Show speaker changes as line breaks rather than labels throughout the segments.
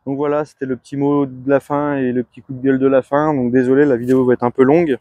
Donc voilà, c'était le petit mot de la fin et le petit coup de gueule de la fin. Donc désolé, la vidéo va être un peu longue.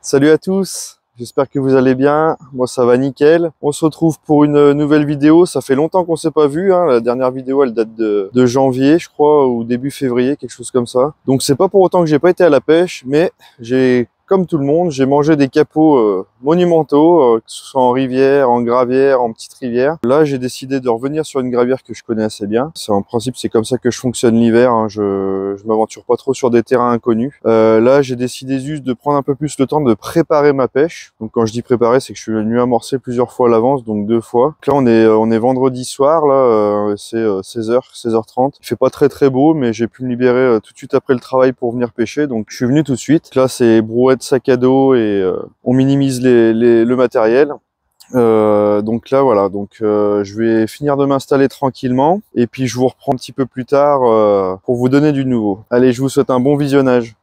Salut à tous, j'espère que vous allez bien. Moi ça va nickel. On se retrouve pour une nouvelle vidéo. Ça fait longtemps qu'on s'est pas vu, hein. La dernière vidéo elle date de janvier je crois, ou début février, quelque chose comme ça. Donc c'est pas pour autant que j'ai pas été à la pêche, mais j'ai, comme tout le monde, j'ai mangé des capots monumentaux, que ce soit en rivière, en gravière, en petite rivière. Là j'ai décidé de revenir sur une gravière que je connais assez bien. En principe c'est comme ça que je fonctionne l'hiver, hein. Je m'aventure pas trop sur des terrains inconnus. Là j'ai décidé juste de prendre un peu plus le temps de préparer ma pêche. Donc quand je dis préparer, c'est que je suis venu amorcer plusieurs fois à l'avance, donc 2 fois. Donc là on est vendredi soir, là c'est 16h, 16h30. Il fait pas très beau, mais j'ai pu me libérer tout de suite après le travail pour venir pêcher, donc je suis venu tout de suite. Là c'est brouette, sac à dos et on minimise le matériel. Donc là voilà, donc je vais finir de m'installer tranquillement et puis je vous reprends un petit peu plus tard pour vous donner du nouveau. Allez, je vous souhaite un bon visionnage.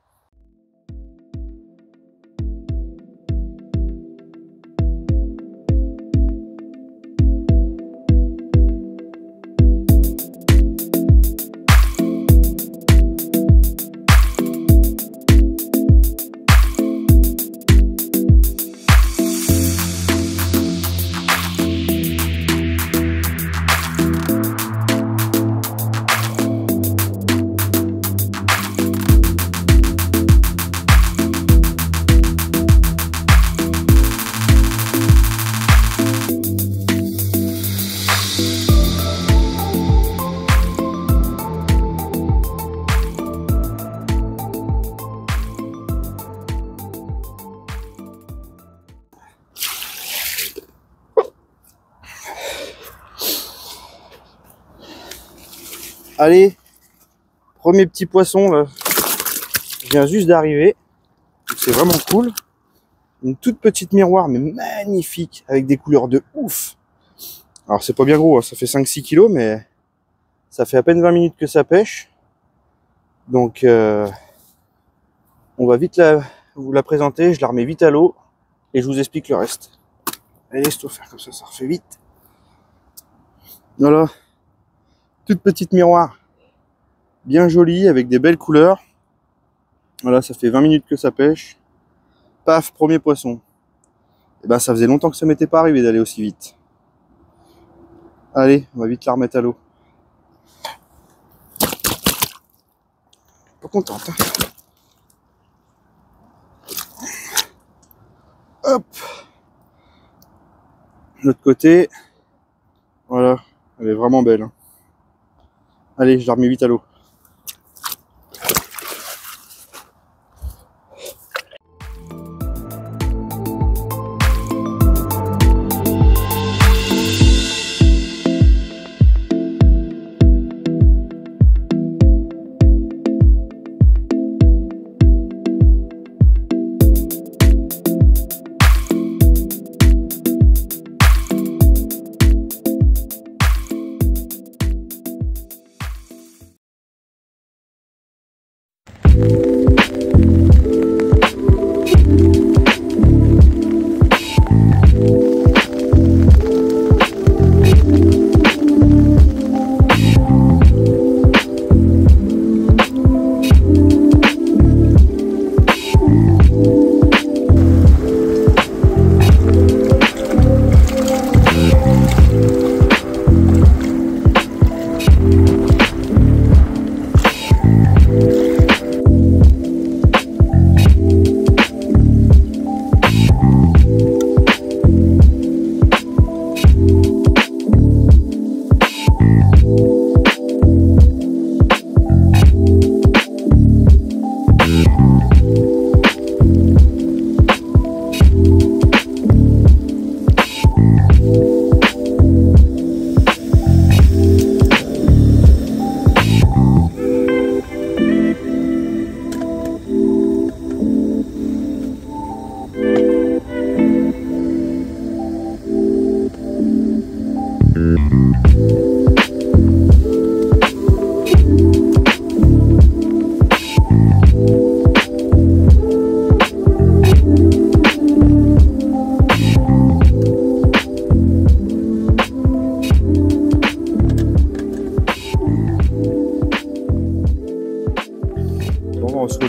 Allez, premier petit poisson là, je viens juste d'arriver, c'est vraiment cool. Une toute petite miroir mais magnifique avec des couleurs de ouf. Alors c'est pas bien gros, hein, ça fait 5-6 kilos, mais ça fait à peine 20 minutes que ça pêche. Donc on va vite vous la présenter, je la remets vite à l'eau et je vous explique le reste. Allez, laisse-toi faire comme ça refait vite. Voilà, toute petite miroir, bien jolie, avec des belles couleurs. Voilà, ça fait 20 minutes que ça pêche. Paf, premier poisson. Et ben ça faisait longtemps que ça m'était pas arrivé d'aller aussi vite. Allez, on va vite la remettre à l'eau. Pas contente, hein. Hop. L'autre côté. Voilà, elle est vraiment belle, hein. Allez, je la remets vite à l'eau.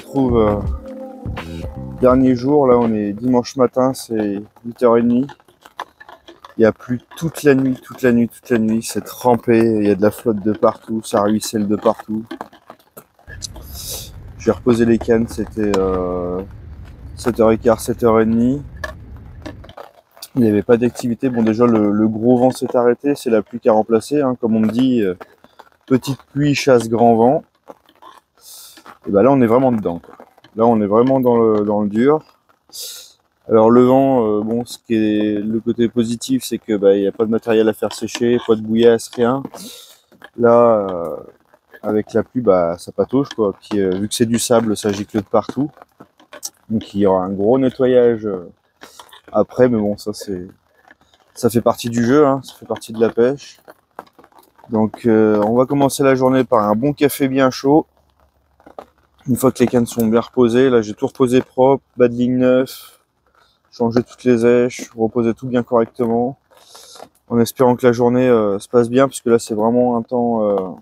retrouve dernier jour. Là, on est dimanche matin, c'est 8h30. Il y a plu toute la nuit, toute la nuit, toute la nuit. C'est trempé, il y a de la flotte de partout, ça ruisselle de partout. J'ai reposé les cannes, c'était 7h15, 7h30. Il n'y avait pas d'activité. Bon, déjà, le gros vent s'est arrêté, c'est la pluie qui a remplacé. Hein, comme on me dit, petite pluie chasse grand vent. Et ben là, on est vraiment dedans, quoi. Là, on est vraiment dans le dur. Alors le vent, bon, ce qui est le côté positif, c'est que il y a pas de matériel à faire sécher, pas de bouillasse, rien. Là, avec la pluie, ça patauge, quoi. Puis vu que c'est du sable, ça gicle de partout. Donc il y aura un gros nettoyage après, mais bon, ça fait partie du jeu, hein, ça fait partie de la pêche. Donc on va commencer la journée par un bon café bien chaud. Une fois que les cannes sont bien reposées, là j'ai tout reposé propre, bas de ligne neuf, changé toutes les èches, reposé tout bien correctement, en espérant que la journée se passe bien, puisque là c'est vraiment un temps,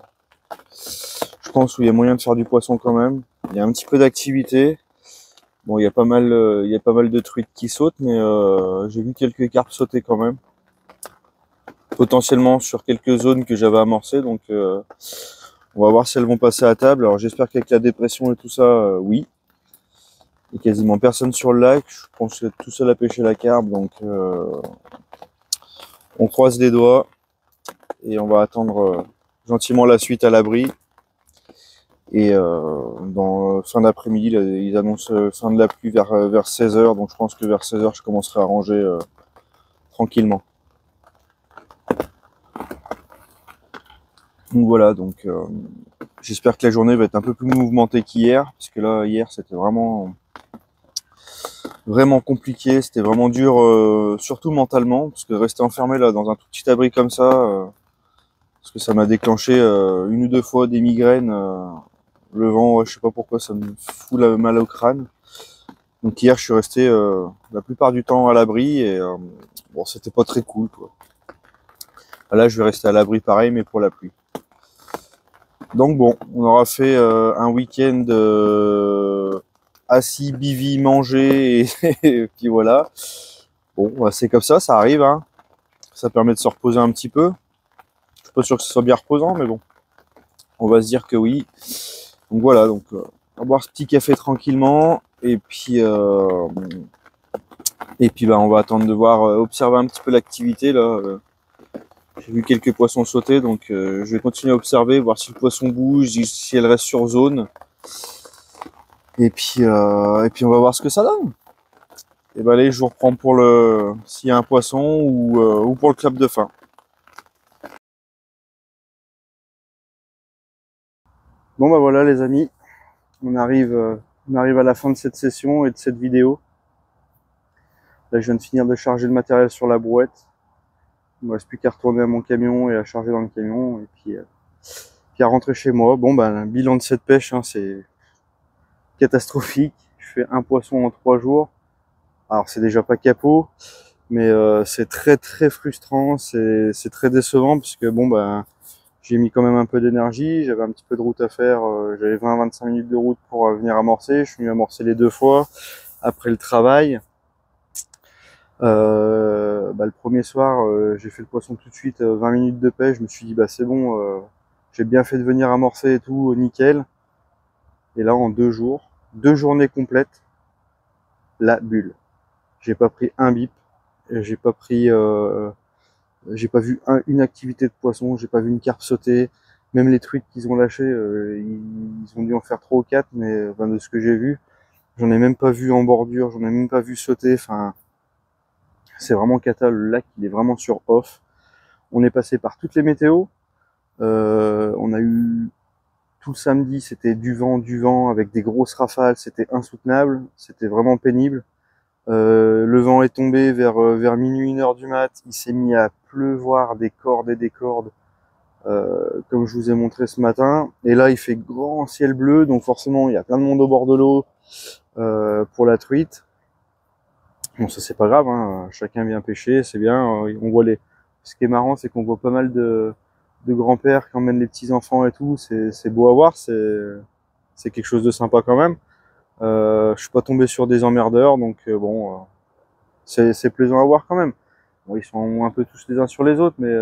je pense, où il y a moyen de faire du poisson quand même. Il y a un petit peu d'activité. Bon, il y a pas mal de truites qui sautent, mais j'ai vu quelques carpes sauter quand même. Potentiellement sur quelques zones que j'avais amorcées, donc on va voir si elles vont passer à table. Alors j'espère qu'avec la dépression et tout ça, oui. Il y a quasiment personne sur le lac. Je pense que tout seul à pêcher la carpe, donc on croise les doigts et on va attendre gentiment la suite à l'abri. Et dans fin d'après-midi, ils annoncent fin de la pluie vers 16h, donc je pense que vers 16h, je commencerai à ranger tranquillement. Donc voilà, donc j'espère que la journée va être un peu plus mouvementée qu'hier, parce que là, hier, c'était vraiment compliqué, c'était vraiment dur, surtout mentalement, parce que rester enfermé là dans un tout petit abri comme ça, parce que ça m'a déclenché une ou deux fois des migraines. Le vent, je sais pas pourquoi, ça me fout la mal au crâne. Donc hier, je suis resté la plupart du temps à l'abri et bon, c'était pas très cool, quoi. Là, je vais rester à l'abri pareil, mais pour la pluie. Donc bon, on aura fait un week-end assis, bivi, mangé, et puis voilà. Bon, c'est comme ça arrive, hein. Ça permet de se reposer un petit peu. Je suis pas sûr que ce soit bien reposant, mais bon, on va se dire que oui. Donc voilà, donc on va boire ce petit café tranquillement, et puis on va attendre de voir, observer un petit peu l'activité là. J'ai vu quelques poissons sauter, donc je vais continuer à observer, voir si le poisson bouge, si elle reste sur zone. Et puis on va voir ce que ça donne. Et ben allez, je vous reprends pour s'il y a un poisson ou pour le clap de fin. Bon bah voilà les amis, on arrive à la fin de cette session et de cette vidéo. Là je viens de finir de charger le matériel sur la brouette. Il me reste plus qu'à retourner à mon camion et à charger dans le camion et puis à rentrer chez moi. Bon ben le bilan de cette pêche, hein, c'est catastrophique. Je fais un poisson en 3 jours. Alors c'est déjà pas capot, mais c'est très très frustrant, c'est très décevant parce que bon ben j'ai mis quand même un peu d'énergie, j'avais un petit peu de route à faire, j'avais 20-25 minutes de route pour venir amorcer, je suis venu amorcer les 2 fois après le travail. Le premier soir, j'ai fait le poisson tout de suite, 20 minutes de pêche, je me suis dit c'est bon, j'ai bien fait de venir amorcer et tout, nickel. Et là en 2 jours, 2 journées complètes, la bulle. J'ai pas pris un bip, j'ai pas vu une activité de poisson, j'ai pas vu une carpe sauter. Même les truites qu'ils ont lâchées, ils ont dû en faire 3 ou 4, mais de ce que j'ai vu, j'en ai même pas vu en bordure, j'en ai même pas vu sauter. Enfin, c'est vraiment cata, le lac il est vraiment sur off. On est passé par toutes les météos. On a eu tout le samedi, c'était du vent avec des grosses rafales, c'était insoutenable, c'était vraiment pénible. Le vent est tombé vers minuit, 1h du mat, il s'est mis à pleuvoir des cordes et des cordes, comme je vous ai montré ce matin. Et là, il fait grand ciel bleu, donc forcément, il y a plein de monde au bord de l'eau pour la truite. Bon, ça c'est pas grave, hein, chacun vient pêcher, c'est bien. On voit Ce qui est marrant, c'est qu'on voit pas mal de grands-pères qui emmènent les petits enfants et tout. C'est beau à voir, c'est quelque chose de sympa quand même. Je suis pas tombé sur des emmerdeurs, donc bon, c'est plaisant à voir quand même. Bon, ils sont un peu tous les uns sur les autres, mais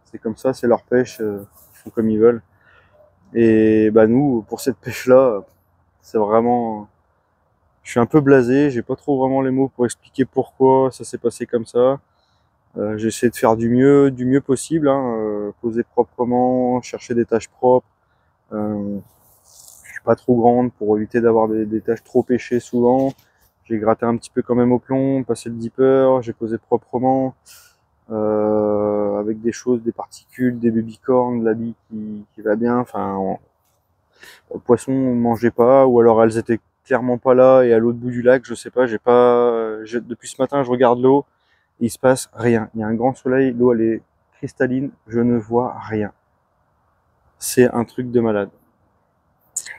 c'est comme ça, c'est leur pêche, ils font comme ils veulent. Et bah nous, pour cette pêche-là, c'est vraiment... Je suis un peu blasé, j'ai pas trop vraiment les mots pour expliquer pourquoi ça s'est passé comme ça. J'essaie de faire du mieux possible, hein, poser proprement, chercher des tâches propres. Je suis pas trop grande pour éviter d'avoir des tâches trop pêchées souvent. J'ai gratté un petit peu quand même au plomb, passé le dipper, j'ai posé proprement, avec des choses, des particules, des babycorns, de la bille qui va bien. Enfin, le poisson on mangeait pas, ou alors elles étaient clairement pas là et à l'autre bout du lac, je sais pas, depuis ce matin je regarde l'eau, il se passe rien. Il y a un grand soleil, l'eau elle est cristalline, je ne vois rien. C'est un truc de malade.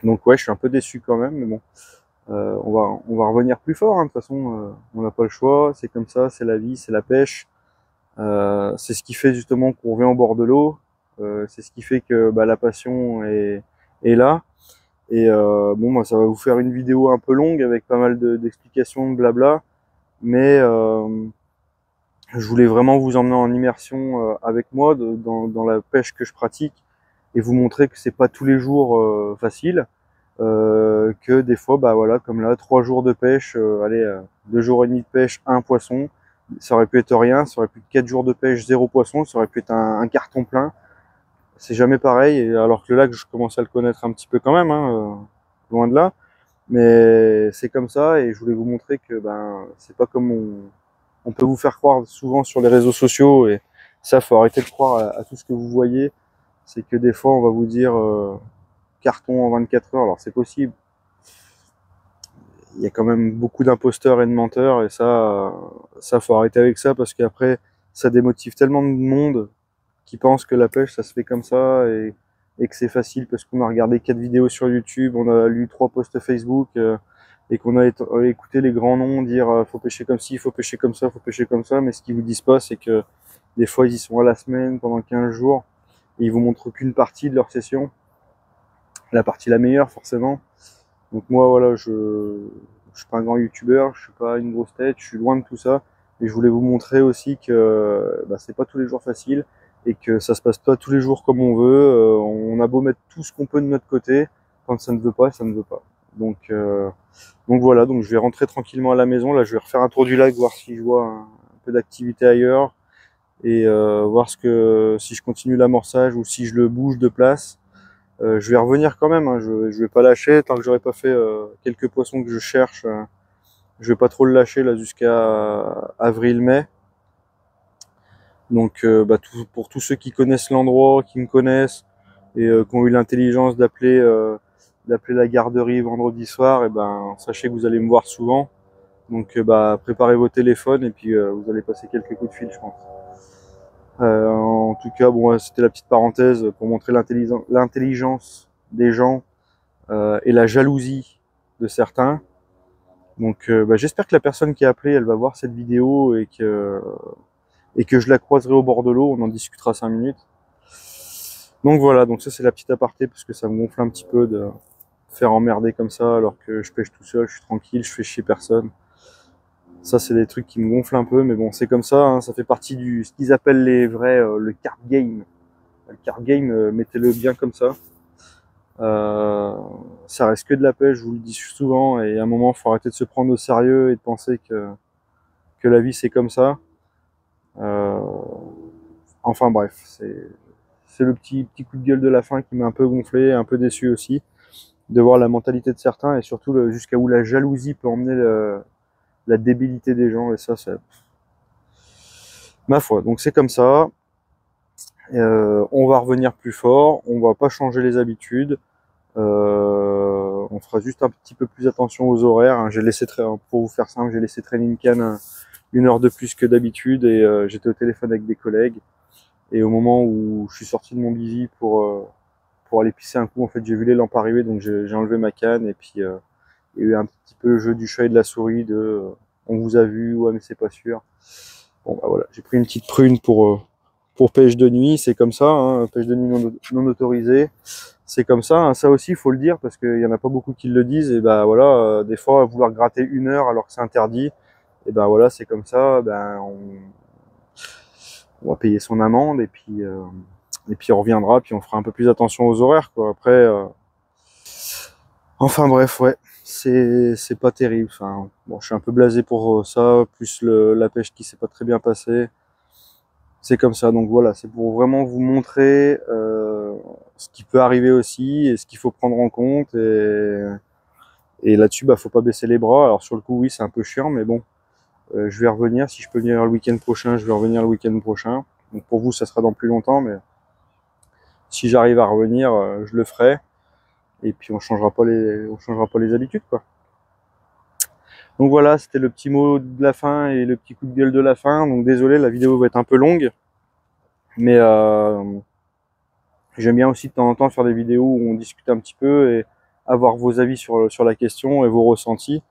Donc ouais, je suis un peu déçu quand même, mais bon, on va revenir plus fort, hein. De toute façon, on n'a pas le choix, c'est comme ça, c'est la vie, c'est la pêche. C'est ce qui fait justement qu'on revient au bord de l'eau. C'est ce qui fait que bah, la passion est là. Et bon, moi, ça va vous faire une vidéo un peu longue avec pas mal d'explications, de blabla. Mais je voulais vraiment vous emmener en immersion avec moi dans la pêche que je pratique et vous montrer que c'est pas tous les jours facile. Que des fois, bah voilà, comme là, 3 jours de pêche, allez, 2 jours et demi de pêche, un poisson. Ça aurait pu être rien, ça aurait pu être 4 jours de pêche, 0 poisson, ça aurait pu être un carton plein. C'est jamais pareil, et alors que le lac, je commence à le connaître un petit peu quand même, hein, loin de là. Mais c'est comme ça, et je voulais vous montrer que ben c'est pas comme on peut vous faire croire souvent sur les réseaux sociaux, et ça, faut arrêter de croire à tout ce que vous voyez. C'est que des fois, on va vous dire carton en 24 heures, alors c'est possible. Il y a quand même beaucoup d'imposteurs et de menteurs, et ça faut arrêter avec ça, parce qu'après, ça démotive tellement de monde qui pense que la pêche, ça se fait comme ça, et que c'est facile parce qu'on a regardé 4 vidéos sur YouTube, on a lu 3 posts Facebook, et qu'on a écouté les grands noms dire faut pêcher comme ci, faut pêcher comme ça, faut pêcher comme ça, mais ce qu'ils vous disent pas, c'est que des fois, ils y sont à la semaine, pendant 15 jours, et ils vous montrent qu'une partie de leur session, la partie la meilleure, forcément. Donc moi, voilà, je suis pas un grand youtubeur, je suis pas une grosse tête, je suis loin de tout ça. Et je voulais vous montrer aussi que bah, c'est pas tous les jours facile et que ça se passe pas tous les jours comme on veut. On a beau mettre tout ce qu'on peut de notre côté, quand ça ne veut pas, ça ne veut pas. Donc voilà, donc je vais rentrer tranquillement à la maison. Là, je vais refaire un tour du lac, voir si je vois un peu d'activité ailleurs et voir si je continue l'amorçage ou si je le bouge de place. Je vais revenir quand même, hein. Je vais pas lâcher tant que j'aurai pas fait quelques poissons que je cherche. Je vais pas trop le lâcher là jusqu'à avril-mai. Donc bah, pour tous ceux qui connaissent l'endroit, qui me connaissent et qui ont eu l'intelligence d'appeler la garderie vendredi soir, et ben sachez que vous allez me voir souvent. Donc bah préparez vos téléphones et puis vous allez passer quelques coups de fil, je pense. En tout cas, bon, c'était la petite parenthèse pour montrer l'intelligence des gens et la jalousie de certains. Donc bah, j'espère que la personne qui a appelé, elle va voir cette vidéo et que je la croiserai au bord de l'eau, on en discutera 5 minutes. Donc voilà, donc ça c'est la petite aparté parce que ça me gonfle un petit peu de faire emmerder comme ça alors que je pêche tout seul, je suis tranquille, je fais chier personne. Ça c'est des trucs qui me gonflent un peu, mais bon c'est comme ça, hein, ça fait partie ce qu'ils appellent les vrais, le card game. Le card game, mettez-le bien comme ça. Ça reste que de la pêche, je vous le dis souvent, et à un moment, il faut arrêter de se prendre au sérieux et de penser que la vie c'est comme ça. Euh, enfin bref, c'est le petit coup de gueule de la fin qui m'a un peu gonflé, un peu déçu aussi, de voir la mentalité de certains et surtout jusqu'à où la jalousie peut emmener la débilité des gens, et ça, c'est ma foi. Donc c'est comme ça. On va revenir plus fort, on va pas changer les habitudes. On fera juste un petit peu plus attention aux horaires, hein. Pour vous faire simple, j'ai laissé traîner une canne 1 heure de plus que d'habitude, et j'étais au téléphone avec des collègues, et au moment où je suis sorti de mon bivy pour aller pisser un coup, en fait j'ai vu les lampes arriver, donc j'ai enlevé ma canne, et puis il y a eu un petit peu le jeu du chat et de la souris on vous a vu, ouais mais c'est pas sûr. Bon bah voilà, j'ai pris une petite prune pour pour pêche de nuit, c'est comme ça, hein, pêche de nuit non autorisée, c'est comme ça, hein. Ça aussi, il faut le dire, parce qu'il y en a pas beaucoup qui le disent, et ben voilà, des fois, vouloir gratter 1 heure alors que c'est interdit, et ben voilà, c'est comme ça, on va payer son amende, et puis on reviendra, puis on fera un peu plus attention aux horaires, quoi. Après, enfin bref, ouais, c'est pas terrible, enfin, bon, je suis un peu blasé pour ça, plus la pêche qui s'est pas très bien passée. C'est comme ça, donc voilà, c'est pour vraiment vous montrer ce qui peut arriver aussi et ce qu'il faut prendre en compte. Et là-dessus, bah, faut pas baisser les bras. Alors sur le coup, oui, c'est un peu chiant, mais bon, je vais revenir. Si je peux venir le week-end prochain, je vais revenir le week-end prochain. Donc pour vous, ça sera dans plus longtemps, mais si j'arrive à revenir, je le ferai. Et puis on changera pas les habitudes, quoi. Donc voilà, c'était le petit mot de la fin et le petit coup de gueule de la fin. Donc désolé, la vidéo va être un peu longue, mais j'aime bien aussi de temps en temps faire des vidéos où on discute un petit peu et avoir vos avis sur la question et vos ressentis.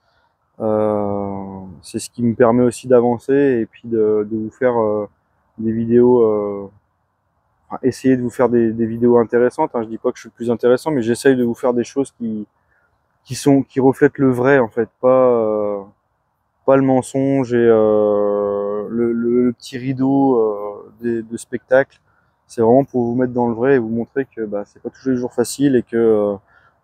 C'est ce qui me permet aussi d'avancer et puis de vous faire des vidéos, enfin, essayer de vous faire des vidéos intéressantes, hein. Je dis pas que je suis le plus intéressant, mais j'essaye de vous faire des choses qui reflètent le vrai, en fait, pas le mensonge et le petit rideau de spectacle. C'est vraiment pour vous mettre dans le vrai et vous montrer que bah, c'est pas tous les jours facile et que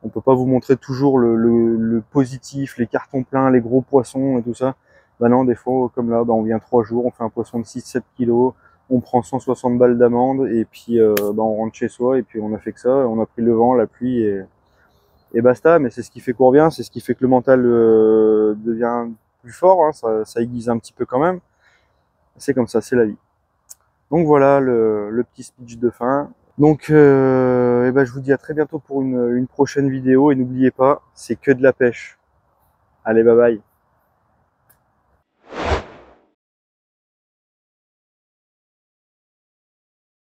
on peut pas vous montrer toujours le positif, les cartons pleins, les gros poissons et tout ça. Bah non, des fois, comme là, bah, on vient 3 jours, on fait un poisson de 6-7 kilos, on prend 160 balles d'amende et puis bah, on rentre chez soi et puis on a fait que ça, on a pris le vent, la pluie et basta. Mais c'est ce qui fait qu'on revient, c'est ce qui fait que le mental devient plus fort, hein, ça aiguise un petit peu quand même. C'est comme ça, c'est la vie. Donc voilà le petit speech de fin. Donc et ben, je vous dis à très bientôt pour une prochaine vidéo et n'oubliez pas, c'est que de la pêche. Allez, bye bye.